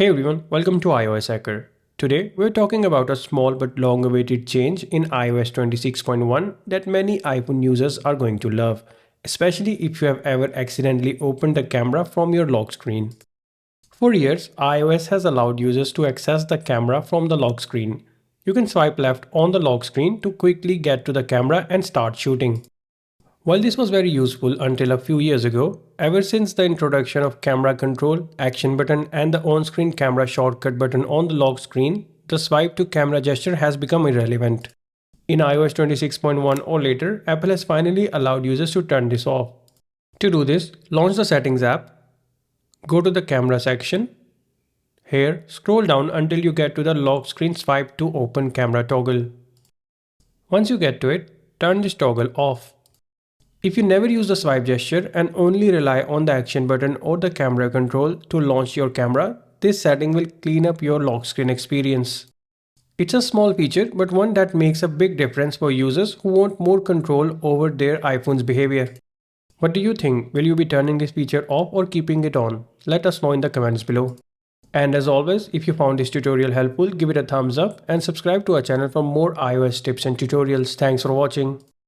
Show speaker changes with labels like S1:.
S1: Hey everyone, welcome to iOS Hacker. Today we're talking about a small but long-awaited change in iOS 26.1 that many iPhone users are going to love, especially if you have ever accidentally opened the camera from your lock screen. For years, iOS has allowed users to access the camera from the lock screen. You can swipe left on the lock screen to quickly get to the camera and start shooting. While this was very useful until a few years ago, ever since the introduction of camera control, action button and the on-screen camera shortcut button on the lock screen, the swipe to camera gesture has become irrelevant. In iOS 26.1 or later, Apple has finally allowed users to turn this off. To do this, launch the Settings app, go to the camera section. Here, scroll down until you get to the lock screen swipe to open camera toggle. Once you get to it, turn this toggle off. If you never use the swipe gesture and only rely on the action button or the camera control to launch your camera, this setting will clean up your lock screen experience. It's a small feature, but one that makes a big difference for users who want more control over their iPhone's behavior. What do you think? Will you be turning this feature off or keeping it on? Let us know in the comments below. And as always, if you found this tutorial helpful, give it a thumbs up and subscribe to our channel for more iOS tips and tutorials. Thanks for watching.